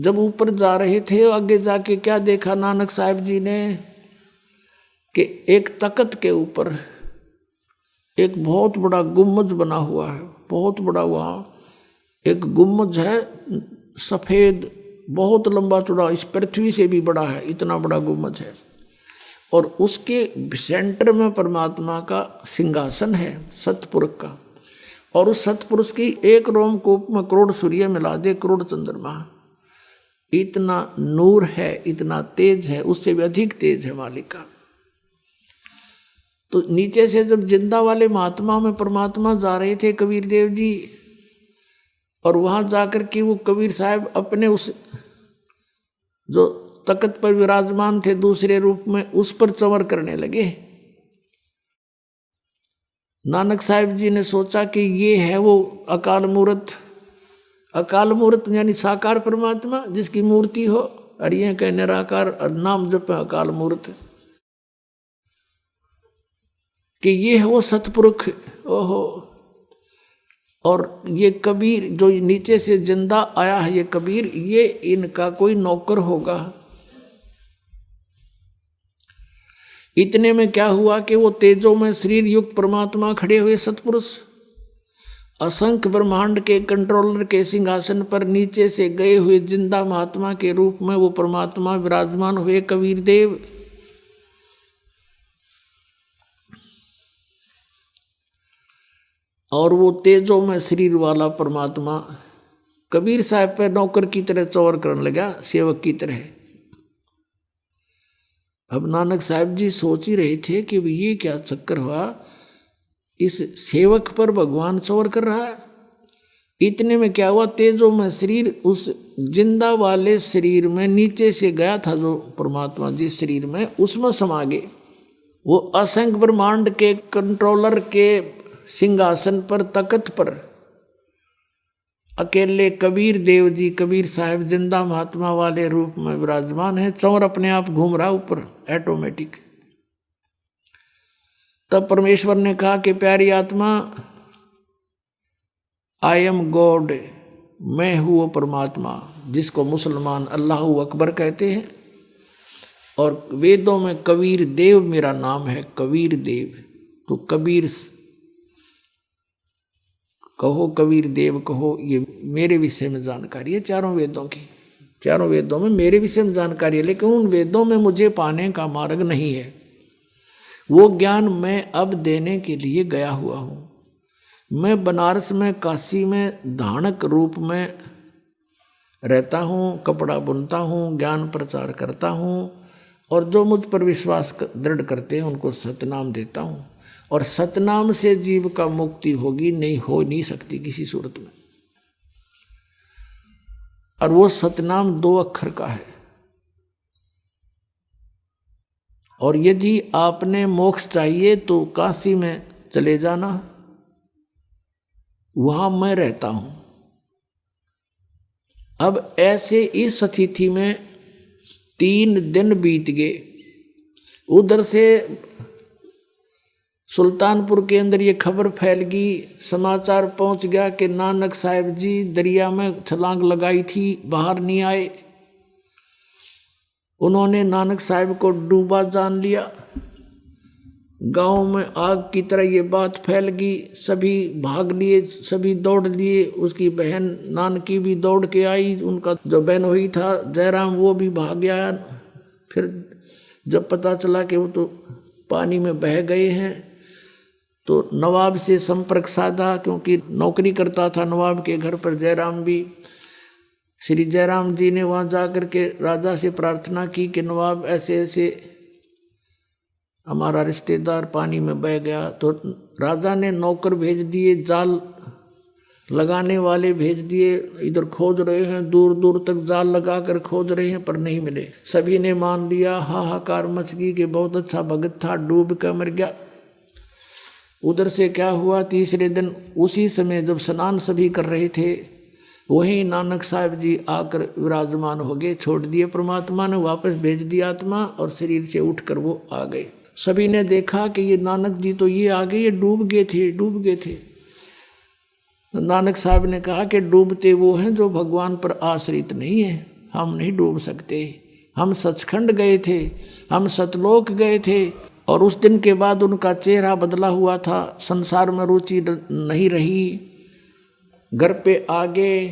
जब ऊपर जा रहे थे आगे जाके क्या देखा नानक साहब जी ने कि एक तख्त के ऊपर एक बहुत बड़ा गुम्बज बना हुआ है, बहुत बड़ा। वहाँ एक गुम्बज है सफ़ेद, बहुत लंबा चौड़ा, इस पृथ्वी से भी बड़ा है, इतना बड़ा गुम्बज है। और उसके सेंटर में परमात्मा का सिंहासन है सतपुरुष का। और उस सतपुरुष की एक रोमकूप में करोड़ सूर्य मिला दे, करोड़ चंद्रमा, इतना नूर है, इतना तेज है, उससे भी अधिक तेज है मालिक का। तो नीचे से जब जिंदा वाले महात्मा में परमात्मा जा रहे थे कबीर देव जी, और वहां जाकर के वो कबीर साहब अपने उस जो तख्त पर विराजमान थे दूसरे रूप में, उस पर चंवर करने लगे। नानक साहब जी ने सोचा कि ये है वो अकाल मूर्त। अकाल मूर्त यानी साकार परमात्मा जिसकी मूर्ति हो, और ये कह निराकार नाम जप अकाल मूर्त, कि ये है वो सतपुरुष। ओहो, और ये कबीर जो नीचे से जिंदा आया है, ये कबीर, ये इनका कोई नौकर होगा। इतने में क्या हुआ कि वो तेजों में शरीर युक्त परमात्मा खड़े हुए सतपुरुष असंख्य ब्रह्मांड के कंट्रोलर के सिंहासन पर नीचे से गए हुए जिंदा महात्मा के रूप में वो परमात्मा विराजमान हुए कबीर देव। और वो तेजों में शरीर वाला परमात्मा कबीर साहब पे नौकर की तरह चौर करने लगा, सेवक की तरह। अब नानक साहब जी सोच ही रहे थे कि ये क्या चक्कर हुआ, इस सेवक पर भगवान चौर कर रहा है। इतने में क्या हुआ, तेजों में शरीर उस जिंदा वाले शरीर में नीचे से गया था जो परमात्मा जिस शरीर में, उसमें समा गए। वो असंख्य ब्रह्मांड के कंट्रोलर के सिंहासन पर, तख्त पर अकेले कबीर देव जी, कबीर साहब जिंदा महात्मा वाले रूप में विराजमान है। चौर अपने आप घूम रहा ऊपर ऑटोमेटिक। तब परमेश्वर ने कहा कि प्यारी आत्मा, आई एम गॉड, मैं हूँ वो परमात्मा जिसको मुसलमान अल्लाह अकबर कहते हैं। और वेदों में कबीर देव मेरा नाम है, कबीर देव। तो कबीर कहो, कबीर देव कहो, ये मेरे विषय में जानकारी है चारों वेदों की। चारों वेदों में मेरे विषय में जानकारी है, लेकिन उन वेदों में मुझे पाने का मार्ग नहीं है। वो ज्ञान मैं अब देने के लिए गया हुआ हूँ। मैं बनारस में, काशी में धानक रूप में रहता हूँ, कपड़ा बुनता हूँ, ज्ञान प्रचार करता हूँ, और जो मुझ पर विश्वास दृढ़ करते हैं उनको सतनाम देता हूँ। और सतनाम से जीव का मुक्ति होगी, नहीं हो नहीं सकती किसी सूरत में। और वो सतनाम 2 अक्षर का है। और यदि आपने मोक्ष चाहिए तो काशी में चले जाना, वहां मैं रहता हूं। अब ऐसे इस स्थिति में 3 दिन बीत गए। उधर से सुल्तानपुर के अंदर ये खबर फैल गई, समाचार पहुंच गया कि नानक साहब जी दरिया में छलांग लगाई थी, बाहर नहीं आए। उन्होंने नानक साहब को डूबा जान लिया। गांव में आग की तरह ये बात फैल गई, सभी भाग लिए, सभी दौड़ लिए। उसकी बहन नानकी भी दौड़ के आई, उनका जो बहन हुई था जयराम वो भी भाग गया। फिर जब पता चला कि वो तो पानी में बह गए हैं, तो नवाब से संपर्क साधा, क्योंकि नौकरी करता था नवाब के घर पर जयराम भी। श्री जयराम जी ने वहाँ जा कर के राजा से प्रार्थना की कि नवाब ऐसे ऐसे हमारा रिश्तेदार पानी में बह गया। तो राजा ने नौकर भेज दिए, जाल लगाने वाले भेज दिए, इधर खोज रहे हैं, दूर दूर तक जाल लगा कर खोज रहे हैं पर नहीं मिले। सभी ने मान लिया, हाहाकार मच गई कि बहुत अच्छा भगत था, डूब कर मर गया। उधर से क्या हुआ, तीसरे दिन उसी समय जब स्नान सभी कर रहे थे, वहीं नानक साहब जी आकर विराजमान हो गए। छोड़ दिए परमात्मा ने, वापस भेज दिया आत्मा, और शरीर से उठकर वो आ गए। सभी ने देखा कि ये नानक जी तो ये आ गए, ये डूब गए थे, डूब गए थे। नानक साहब ने कहा कि डूबते वो हैं जो भगवान पर आश्रित नहीं है, हम नहीं डूब सकते। हम सचखंड गए थे, हम सतलोक गए थे, और उस दिन के बाद उनका चेहरा बदला हुआ था, संसार में रुचि नहीं रही, घर पे आ गए,